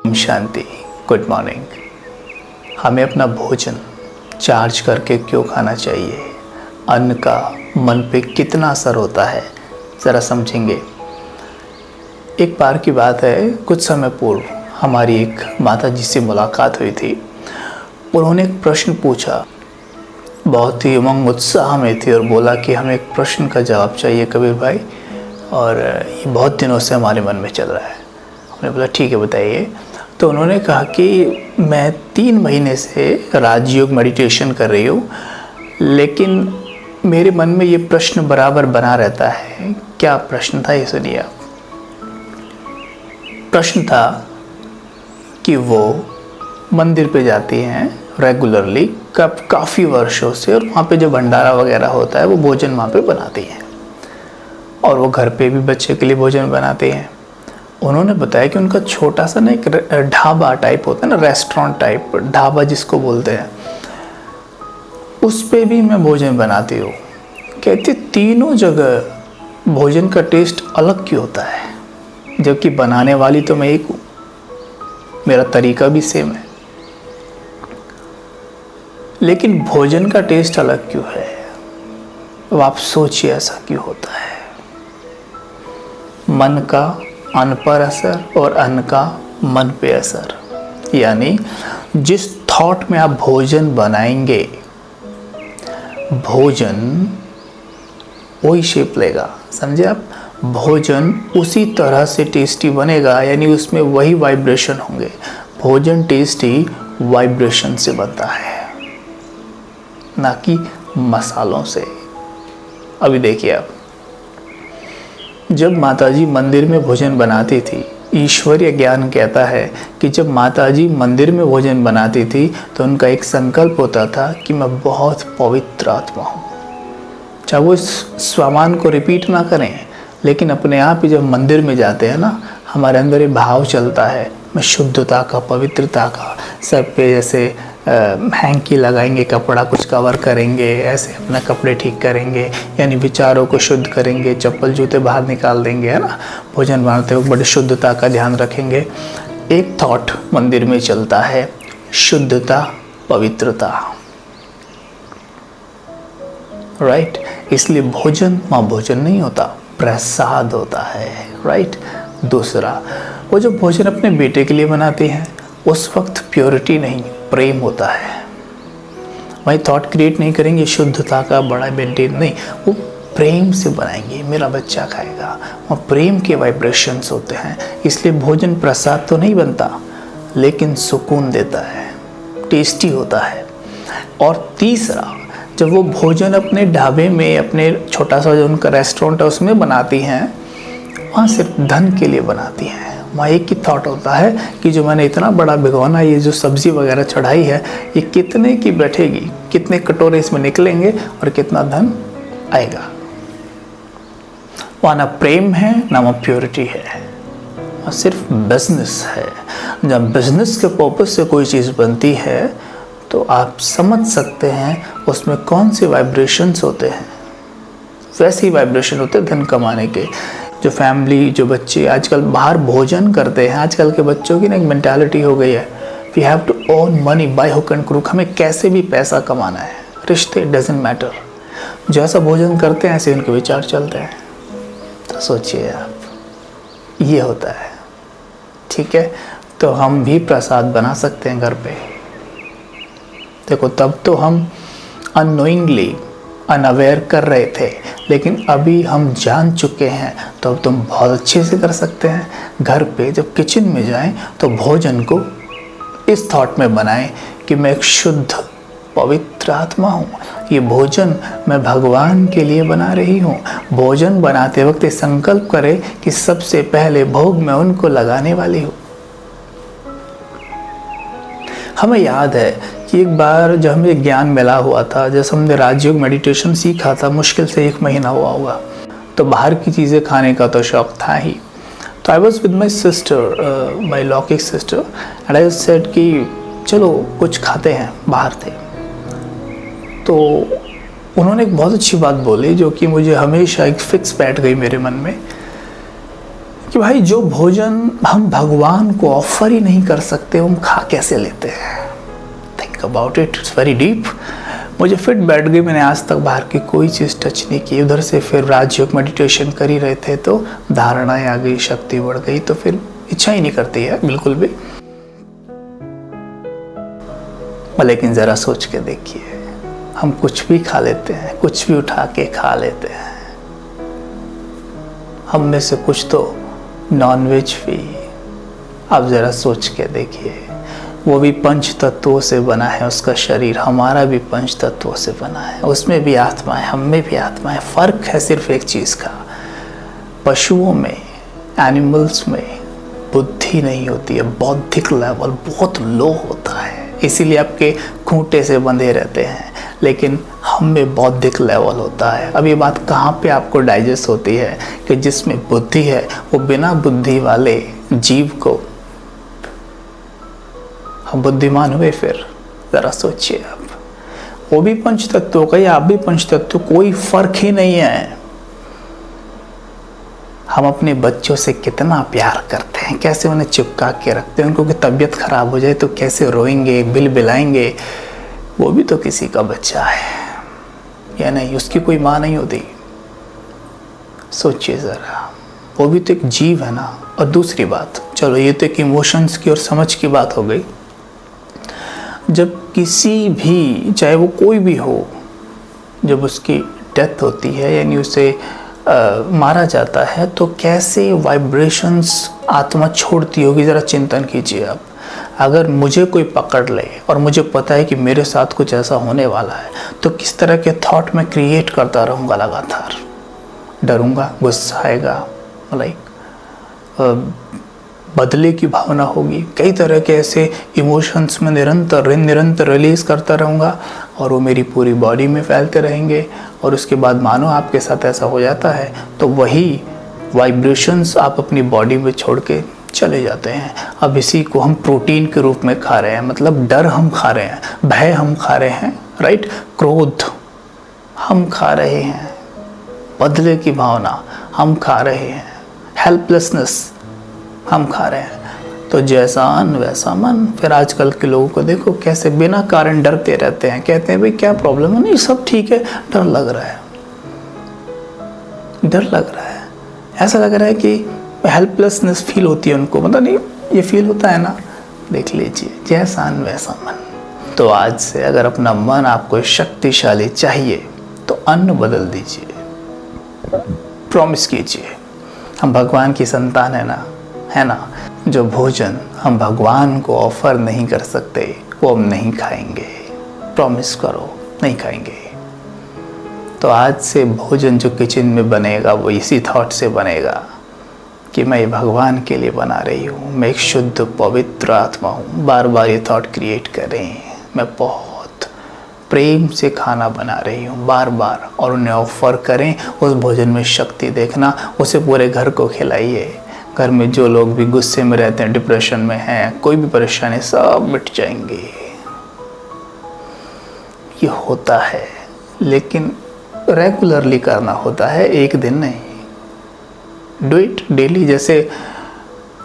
Om Shanti. Good morning. हमें अपना भोजन चार्ज करके क्यों खाना चाहिए? अन्न का मन पे कितना असर होता है, ज़रा समझेंगे। एक बार की बात है, कुछ समय पूर्व हमारी एक माता जी से मुलाकात हुई थी। उन्होंने एक प्रश्न पूछा, बहुत ही उमंग उत्साह में थी और बोला कि हमें एक प्रश्न का जवाब चाहिए कबीर भाई, और ये बहुत दिनों से हमारे मन में चल रहा है। हमने बोला ठीक है बताइए। तो उन्होंने कहा कि मैं 3 महीने से राजयोग मेडिटेशन कर रही हूँ, लेकिन मेरे मन में ये प्रश्न बराबर बना रहता है। क्या प्रश्न था ये सुनिए आप। प्रश्न था कि वो मंदिर पे जाती हैं रेगुलरली काफ़ी वर्षों से, और वहाँ पे जो भंडारा वगैरह होता है वो भोजन वहाँ पे बनाती हैं, और वो घर पे भी बच्चे के लिए भोजन बनाते हैं। उन्होंने बताया कि उनका छोटा सा ना एक ढाबा टाइप होता है ना, रेस्टोरेंट टाइप ढाबा जिसको बोलते हैं, उस पे भी मैं भोजन बनाती हूँ। कहती तीनों जगह भोजन का टेस्ट अलग क्यों होता है, जबकि बनाने वाली तो मैं एक हूँ, मेरा तरीका भी सेम है, लेकिन भोजन का टेस्ट अलग क्यों है? अब आप सोचिए ऐसा क्यों होता है। मन का अन्न पर असर और अन्न का मन पे असर, यानी जिस थॉट में आप भोजन बनाएंगे, भोजन वही शेप लेगा। समझे आप? भोजन उसी तरह से टेस्टी बनेगा, यानी उसमें वही वाइब्रेशन होंगे। भोजन टेस्टी वाइब्रेशन से बनता है, ना कि मसालों से। अभी देखिए आप, जब माताजी मंदिर में भोजन बनाती थी, ईश्वरीय ज्ञान कहता है कि जब माताजी मंदिर में भोजन बनाती थी तो उनका एक संकल्प होता था कि मैं बहुत पवित्र आत्मा हूँ। चाहे वो इस स्वमान को रिपीट ना करें, लेकिन अपने आप ही जब मंदिर में जाते हैं ना, हमारे अंदर ये भाव चलता है, मैं शुद्धता का, पवित्रता का। सब पे जैसे हैंकी लगाएंगे, कपड़ा कुछ कवर करेंगे, ऐसे अपना कपड़े ठीक करेंगे, यानी विचारों को शुद्ध करेंगे, चप्पल जूते बाहर निकाल देंगे, है ना। भोजन बनाते वक्त बड़ी शुद्धता का ध्यान रखेंगे। एक थॉट मंदिर में चलता है, शुद्धता, पवित्रता, राइट। इसलिए भोजन वहाँ भोजन नहीं होता, प्रसाद होता है, राइट। दूसरा, वो जो भोजन अपने बेटे के लिए बनाते हैं, उस वक्त प्योरिटी नहीं, प्रेम होता है। वही थॉट क्रिएट नहीं करेंगे शुद्धता का, बड़ा मेंटेन नहीं, वो प्रेम से बनाएंगे, मेरा बच्चा खाएगा। वो प्रेम के वाइब्रेशंस होते हैं। इसलिए भोजन प्रसाद तो नहीं बनता, लेकिन सुकून देता है, टेस्टी होता है। और तीसरा, जब वो भोजन अपने ढाबे में, अपने छोटा सा जो उनका रेस्टोरेंट है उसमें बनाती हैं, वहाँ सिर्फ धन के लिए बनाती हैं। वहाँ एक ही थॉट होता है कि जो मैंने इतना बड़ा भिगोना, ये जो सब्ज़ी वगैरह चढ़ाई है, ये कितने की बैठेगी, कितने कटोरे इसमें निकलेंगे और कितना धन आएगा। वहाँ ना प्रेम है, ना वहाँ प्योरिटी है, वहाँ सिर्फ बिजनेस है। जब बिजनेस के पर्पज से कोई चीज़ बनती है तो आप समझ सकते हैं उसमें कौन से वाइब्रेशंस होते हैं। वैसे ही वाइब्रेशन होते हैं धन कमाने के। जो फैमिली, जो बच्चे आजकल बाहर भोजन करते हैं, आजकल के बच्चों की ना एक मेंटालिटी हो गई है, we have to earn money by hook and crook. हमें कैसे भी पैसा कमाना है, रिश्ते डजंट मैटर। जैसा भोजन करते हैं ऐसे उनके विचार चलते हैं। तो सोचिए आप, ये होता है, ठीक है। तो हम भी प्रसाद बना सकते हैं घर पे। देखो, तब तो हम अननोइंगली, अनअवेयर कर रहे थे, लेकिन अभी हम जान चुके हैं, तो अब तुम बहुत अच्छे से कर सकते हैं। घर पे जब किचन में जाएं तो भोजन को इस थॉट में बनाएं कि मैं एक शुद्ध पवित्र आत्मा हूँ, ये भोजन मैं भगवान के लिए बना रही हूँ। भोजन बनाते वक्त ये संकल्प करें कि सबसे पहले भोग मैं उनको लगाने वाली हूँ। हमें याद है कि एक बार जब हमें ज्ञान मिला हुआ था, जैसे हमने राजयोग मेडिटेशन सीखा था, मुश्किल से 1 महीना हुआ होगा, तो बाहर की चीज़ें खाने का तो शौक था ही। तो I was with my sister, my लौकिक सिस्टर, एंड आई सेड कि चलो कुछ खाते हैं, बाहर थे। तो उन्होंने एक बहुत अच्छी बात बोली, जो कि मुझे हमेशा एक फिक्स बैठ गई मेरे मन में, कि भाई जो भोजन हम भगवान को ऑफर ही नहीं कर सकते हम खा कैसे लेते हैं। Think about it, it's very deep. मुझे फिट बैठ गई, मैंने आज तक बाहर की कोई चीज़ टच नहीं की। उधर से फिर राजयोग मेडिटेशन कर ही रहे थे तो धारणाएं आ गई, शक्ति बढ़ गई, तो फिर इच्छा ही नहीं करती है बिल्कुल भी। लेकिन ज़रा सोच के देखिए, हम कुछ भी खा लेते हैं, कुछ भी उठा के खा लेते हैं। हम में से कुछ तो नॉनवेज भी। आप ज़रा सोच के देखिए, वो भी पंच तत्वों से बना है उसका शरीर, हमारा भी पंच तत्वों से बना है, उसमें भी आत्मा है, हम में भी आत्मा है। फ़र्क है सिर्फ एक चीज़ का, पशुओं में, एनिमल्स में बुद्धि नहीं होती है, बौद्धिक लेवल बहुत लो होता है, इसीलिए आपके खूंटे से बंधे रहते हैं। लेकिन हम में बौद्धिक लेवल होता है। अब ये बात कहाँ पे आपको डाइजेस्ट होती है कि जिसमें बुद्धि है वो बिना बुद्धि वाले जीव को हम बुद्धिमान हुए। फिर ज़रा सोचिए आप, वो भी पंच तत्वों का या आप भी पंच तत्व, कोई फर्क ही नहीं है। हम अपने बच्चों से कितना प्यार करते हैं, कैसे उन्हें चिपका के रखते हैं, उनको की तबीयत खराब हो जाए तो कैसे रोएंगे, बिलबिलाएंगे। वो भी तो किसी का बच्चा है या नहीं, उसकी कोई माँ नहीं होती। सोचिए ज़रा, वो भी तो एक जीव है ना। और दूसरी बात, चलो ये तो एक इमोशंस की और समझ की बात हो गई। जब किसी भी, चाहे वो कोई भी हो, जब उसकी डेथ होती है यानी उसे मारा जाता है तो कैसे वाइब्रेशंस आत्मा छोड़ती होगी, ज़रा चिंतन कीजिए आप। अगर मुझे कोई पकड़ ले और मुझे पता है कि मेरे साथ कुछ ऐसा होने वाला है तो किस तरह के थॉट मैं क्रिएट करता रहूँगा लगातार। डरूँगा, गुस्सा आएगा, बदले की भावना होगी, कई तरह के ऐसे इमोशंस में निरंतर रिलीज़ करता रहूँगा और वो मेरी पूरी बॉडी में फैलते रहेंगे। और उसके बाद मानो आपके साथ ऐसा हो जाता है तो वही वाइब्रेशंस आप अपनी बॉडी में छोड़ के चले जाते हैं। अब इसी को हम प्रोटीन के रूप में खा रहे हैं, मतलब डर हम खा रहे हैं, भय हम खा रहे हैं, राइट, क्रोध हम खा रहे हैं, बदले की भावना हम खा रहे हैं, हेल्पलेसनेस हम खा रहे हैं। तो जैसा अन्न वैसा मन। फिर आजकल के लोगों को देखो कैसे बिना कारण डरते रहते हैं, कहते हैं भाई क्या प्रॉब्लम है, नहीं सब ठीक है, डर लग रहा है, डर लग रहा है, ऐसा लग रहा है कि हेल्पलेसनेस फील होती है उनको, मतलब नहीं ये फील होता है ना। देख लीजिए, जैसा अन्न वैसा मन। तो आज से अगर अपना मन आपको शक्तिशाली चाहिए तो अन्न बदल दीजिए, प्रॉमिस कीजिए। हम भगवान की संतान है ना। जो भोजन हम भगवान को ऑफर नहीं कर सकते वो हम नहीं खाएंगे, प्रॉमिस करो नहीं खाएंगे। तो आज से भोजन जो किचन में बनेगा वो इसी थॉट से बनेगा कि मैं भगवान के लिए बना रही हूँ, मैं एक शुद्ध पवित्र आत्मा हूँ। बार बार ये थॉट क्रिएट करें, मैं बहुत प्रेम से खाना बना रही हूँ बार बार, और उन्हें ऑफर करें। उस भोजन में शक्ति देखना, उसे पूरे घर को खिलाइए। घर में जो लोग भी गुस्से में रहते हैं, डिप्रेशन में हैं, कोई भी परेशानी, सब मिट जाएंगे। ये होता है, लेकिन रेगुलरली करना होता है, एक दिन नहीं। Do it daily. जैसे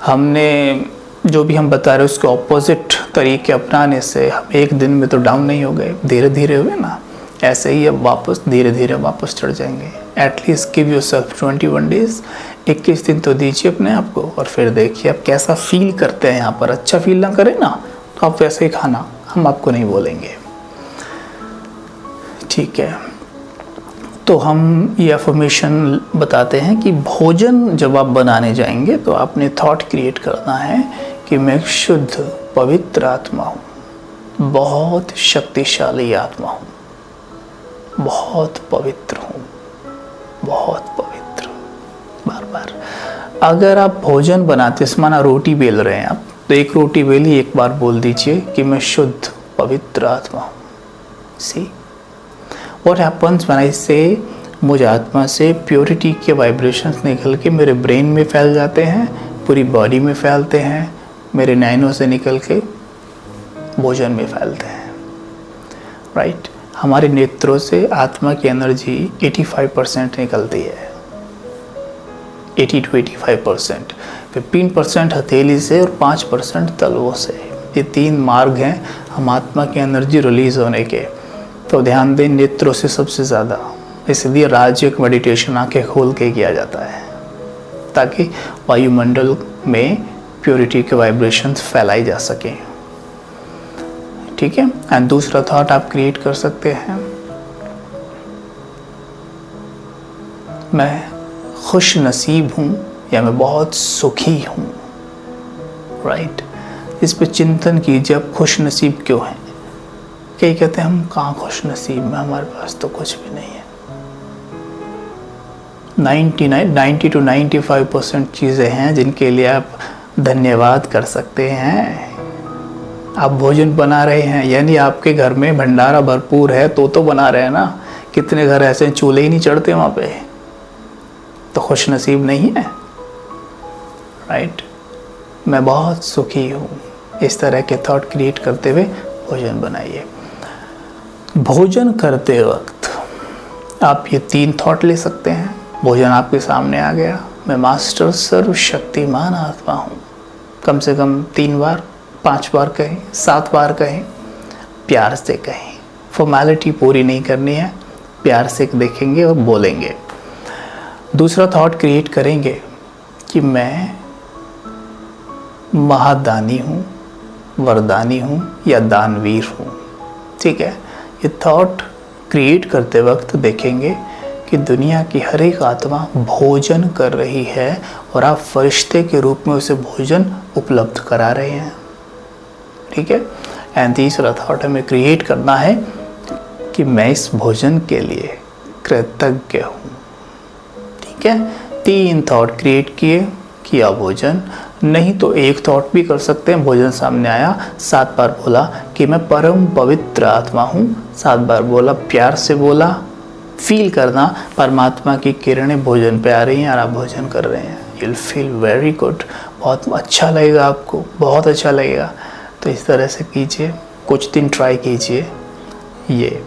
हमने जो भी हम बता रहे हैं उसके ऑपोजिट तरीके अपनाने से हम एक दिन में तो डाउन नहीं हो गए, धीरे धीरे हुए ना। ऐसे ही अब वापस धीरे धीरे वापस चढ़ जाएंगे। एटलीस्ट गिव योरसेल्फ 21 डेज, 21 दिन तो दीजिए अपने आप को, और फिर देखिए आप कैसा फील करते हैं। यहाँ पर अच्छा फील ना करें ना तो आप वैसे ही खाना, हम आपको नहीं बोलेंगे, ठीक है। तो हम ये अफर्मेशन बताते हैं कि भोजन जब आप बनाने जाएंगे तो आपने थॉट क्रिएट करना है कि मैं शुद्ध पवित्र आत्मा हूँ, बहुत शक्तिशाली आत्मा हूँ, बहुत पवित्र हूँ, बहुत पवित्र। बार बार अगर आप भोजन बनाते, माना रोटी बेल रहे हैं आप, तो एक रोटी बेली एक बार बोल दीजिए कि मैं शुद्ध पवित्र आत्मा हूँ। See what happens when I से, मुझ आत्मा से प्योरिटी के वाइब्रेशंस निकल के मेरे ब्रेन में फैल जाते हैं, पूरी बॉडी में फैलते हैं, मेरे नैनों से निकल के भोजन में फैलते हैं, राइट। हमारे नेत्रों से आत्मा की एनर्जी 85% निकलती है, 80 to 85%, 15% हथेली से और 5% तलवों से। ये 3 मार्ग हैं हम आत्मा की एनर्जी रिलीज होने के। तो ध्यान दें, नेत्रों से सबसे ज़्यादा, इसलिए राजयोग मेडिटेशन आंखें खोल के किया जाता है ताकि वायुमंडल में प्योरिटी के वाइब्रेशंस फैलाई जा सकें। ठीक है। एंड दूसरा थॉट आप क्रिएट कर सकते हैं, मैं खुश नसीब हूँ या मैं बहुत सुखी हूँ। राइट। इस पे चिंतन कीजिए, आप खुश नसीब क्यों हैं। कई कहते हैं हम कहाँ खुश नसीब में, हमारे पास तो कुछ भी नहीं है। 90 to 95% चीज़ें हैं जिनके लिए आप धन्यवाद कर सकते हैं। आप भोजन बना रहे हैं, यानी आपके घर में भंडारा भरपूर है तो बना रहे हैं ना। कितने घर ऐसे हैं चूल्हे ही नहीं चढ़ते वहाँ पे, तो खुश नसीब नहीं है। राइट। मैं बहुत सुखी हूँ, इस तरह के थॉट क्रिएट करते हुए भोजन बनाइए। भोजन करते वक्त आप ये 3 थॉट ले सकते हैं। भोजन आपके सामने आ गया, मैं मास्टर सर्वशक्तिमान आत्मा हूँ। कम से कम 3 बार, 5 बार कहें, 7 बार कहें, प्यार से कहें। फॉर्मेलिटी पूरी नहीं करनी है, प्यार से देखेंगे और बोलेंगे। दूसरा थॉट क्रिएट करेंगे कि मैं महादानी हूँ, वरदानी हूँ या दानवीर हूँ। ठीक है। ये थॉट क्रिएट करते वक्त देखेंगे कि दुनिया की हर एक आत्मा भोजन कर रही है और आप फरिश्ते के रूप में उसे भोजन उपलब्ध करा रहे हैं। ठीक है। एंड तीसरा थॉट हमें क्रिएट करना है कि मैं इस भोजन के लिए कृतज्ञ हूँ। ठीक है। 3 थॉट क्रिएट किया भोजन। नहीं तो एक थॉट भी कर सकते हैं, भोजन सामने आया, 7 बार बोला कि मैं परम पवित्र आत्मा हूँ, 7 बार बोला, प्यार से बोला, फील करना परमात्मा की किरणें भोजन पे आ रही हैं और आप भोजन कर रहे हैं। You will feel very good, बहुत अच्छा लगेगा आपको, बहुत अच्छा लगेगा। तो इस तरह से कीजिए, कुछ दिन ट्राई कीजिए ये,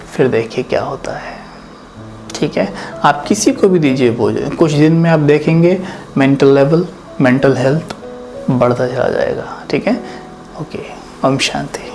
फिर देखिए क्या होता है। ठीक है। आप किसी को भी दीजिए भोजन, कुछ दिन में आप देखेंगे मेंटल लेवल, मेंटल हेल्थ बढ़ता चला जाएगा। ठीक है। ओके। ओम शांति।